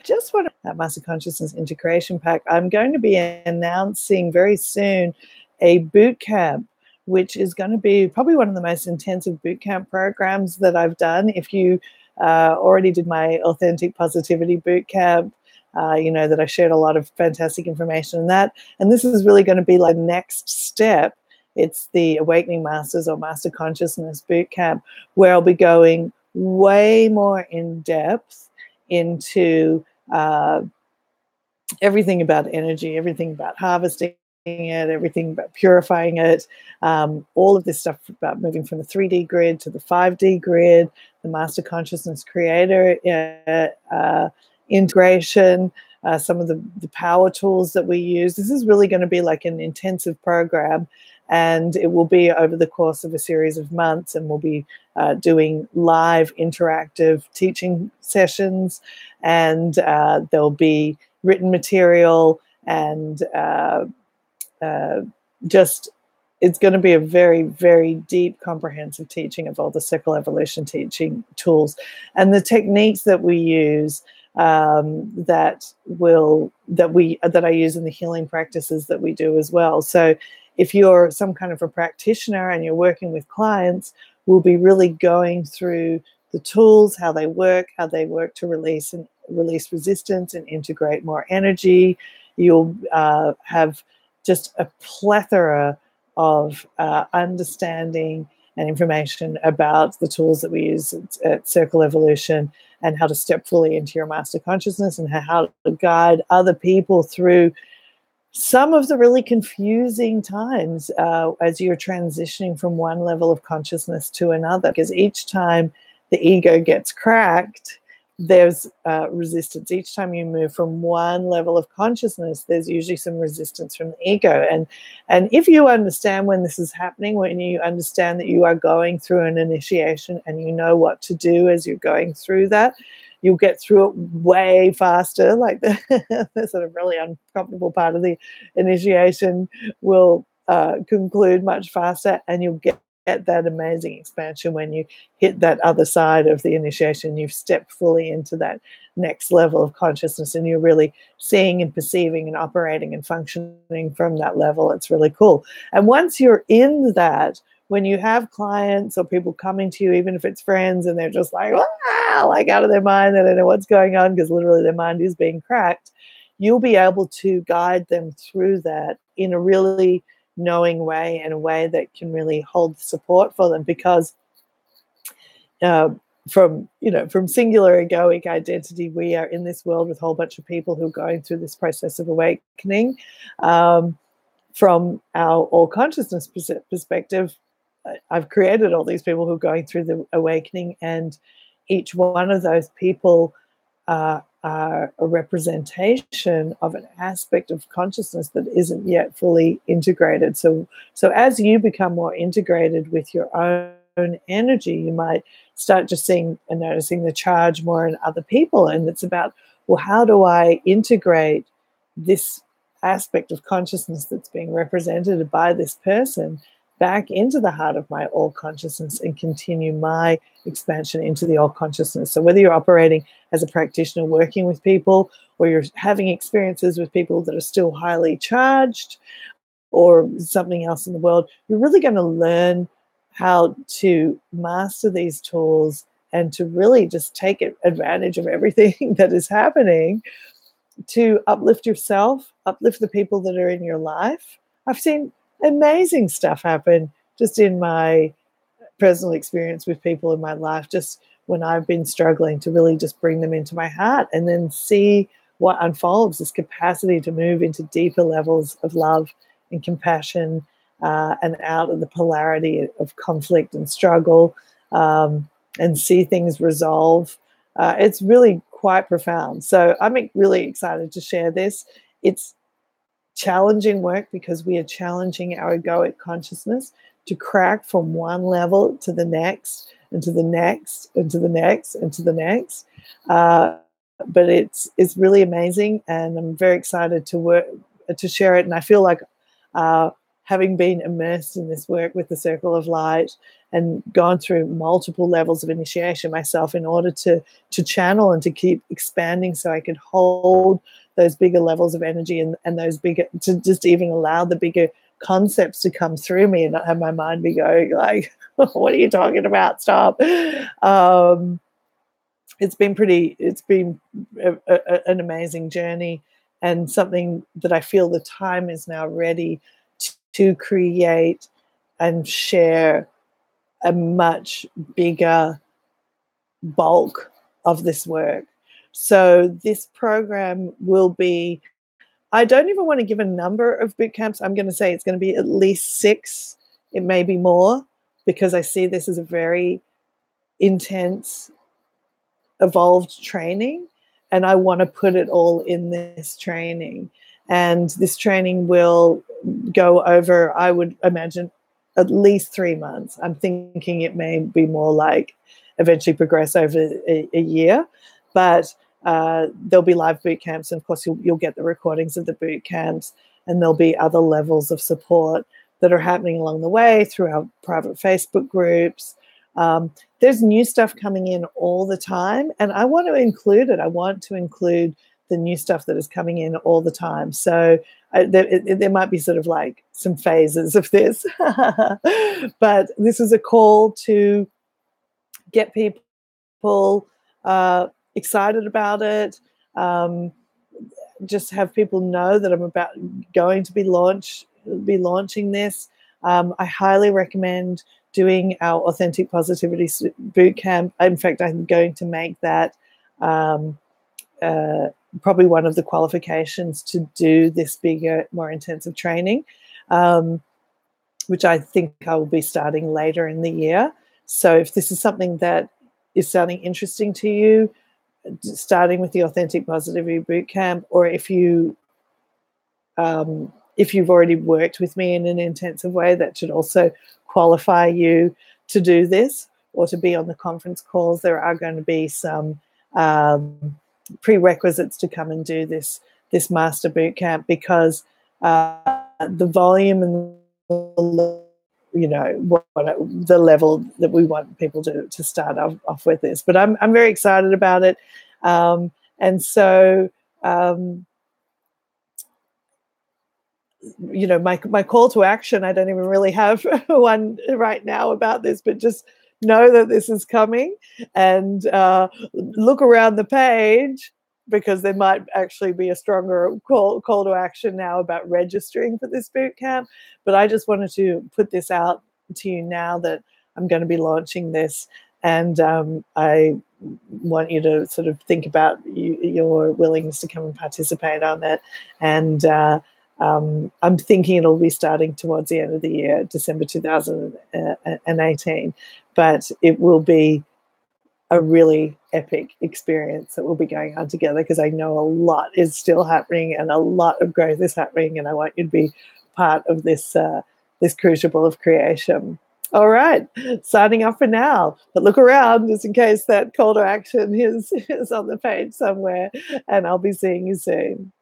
just want to Master Consciousness Integration Pack. I'm going to be announcing very soon a boot camp, which is going to be probably one of the most intensive boot camp programs that I've done. If you already did my Authentic Positivity boot camp, you know that I shared a lot of fantastic information in that. And this is really going to be like next step. It's the Awakening Masters or Master Consciousness boot camp, where I'll be going way more in depth into everything about energy, everything about harvesting it, everything about purifying it, all of this stuff about moving from the 3D grid to the 5D grid, the Master Consciousness Creator integration, some of the power tools that we use. This is really going to be like an intensive program, and it will be over the course of a series of months, and we'll be doing live interactive teaching sessions, and there'll be written material, and just it's going to be a very, very deep, comprehensive teaching of all the circle evolution teaching tools and the techniques that we use, that I use in the healing practices that we do as well. So if you're some kind of a practitioner and you're working with clients, we'll be really going through the tools, how they work to release resistance and integrate more energy. You'll have just a plethora of understanding and information about the tools that we use at Circle Evolution, and how to step fully into your master consciousness, and how to guide other people through some of the really confusing times as you're transitioning from one level of consciousness to another. Because each time the ego gets cracked, there's resistance. Each time you move from one level of consciousness, there's usually some resistance from the ego. And if you understand when this is happening, when you understand that you are going through an initiation and you know what to do as you're going through that, you'll get through it way faster. Like the sort of really uncomfortable part of the initiation will conclude much faster, and you'll get that amazing expansion when you hit that other side of the initiation. You've stepped fully into that next level of consciousness, and you're really seeing and perceiving and operating and functioning from that level. It's really cool. And once you're in that, when you have clients or people coming to you, even if it's friends, and they're just like, like out of their mind, they don't know what's going on because literally their mind is being cracked, you'll be able to guide them through that in a really knowing way, and a way that can really hold support for them. Because from singular egoic identity, we are in this world with a whole bunch of people who are going through this process of awakening. From our all consciousness perspective, I've created all these people who are going through the awakening, and each one of those people are a representation of an aspect of consciousness that isn't yet fully integrated. So as you become more integrated with your own energy, you might start just seeing and noticing the charge more in other people. And it's about, well, how do I integrate this aspect of consciousness that's being represented by this person back into the heart of my all consciousness, and continue my expansion into the all consciousness. So whether you're operating as a practitioner working with people, or you're having experiences with people that are still highly charged, or something else in the world, you're really going to learn how to master these tools, and to really just take advantage of everything that is happening to uplift yourself, uplift the people that are in your life. I've seen amazing stuff happen just in my personal experience with people in my life, just when I've been struggling, to really just bring them into my heart, and then see what unfolds, this capacity to move into deeper levels of love and compassion, and out of the polarity of conflict and struggle, and see things resolve. It's really quite profound. So I'm really excited to share this. It's challenging work, because we are challenging our egoic consciousness to crack from one level to the next, and to the next, and to the next, and to the next. But it's really amazing, and I'm very excited to share it. And I feel like having been immersed in this work with the Circle of Light, and gone through multiple levels of initiation myself in order to channel and to keep expanding so I could hold those bigger levels of energy and those bigger, to just even allow the bigger concepts to come through me and not have my mind be going like, what are you talking about? Stop. It's been an amazing journey, and something that I feel the time is now ready to create and share a much bigger bulk of this work. So this program will be, I don't even want to give a number of boot camps. I'm going to say it's going to be at least 6. It may be more, because I see this as a very intense, evolved training, and I want to put it all in this training. And this training will go over, I would imagine, at least 3 months. I'm thinking it may be more like eventually progress over a year, but there'll be live boot camps, and of course you'll get the recordings of the boot camps, and there'll be other levels of support that are happening along the way through our private Facebook groups. There's new stuff coming in all the time, and I want to include it. I want to include the new stuff that is coming in all the time. So there might be sort of like some phases of this, but this is a call to get people excited about it. Just have people know that I'm going to be launching this. I highly recommend doing our Authentic Positivity Bootcamp. In fact, I'm going to make that probably one of the qualifications to do this bigger, more intensive training, which I think I will be starting later in the year. So if this is something that is sounding interesting to you, starting with the Authentic Positivity Bootcamp, or if you've already worked with me in an intensive way, that should also qualify you to do this or to be on the conference calls. There are going to be some prerequisites to come and do this master boot camp, because the volume and the level that we want people to start off with this. But I'm very excited about it, and so. My call to action, I don't even really have one right now about this, but just know that this is coming, and look around the page, because there might actually be a stronger call to action now about registering for this boot camp. But I just wanted to put this out to you now that I'm going to be launching this, and I want you to sort of think about your willingness to come and participate on it. And I'm thinking it'll be starting towards the end of the year, December 2018, but it will be a really epic experience that will be going on together, because I know a lot is still happening and a lot of growth is happening, and I want you to be part of this crucible of creation. All right, signing off for now, but look around just in case that call to action is on the page somewhere, and I'll be seeing you soon.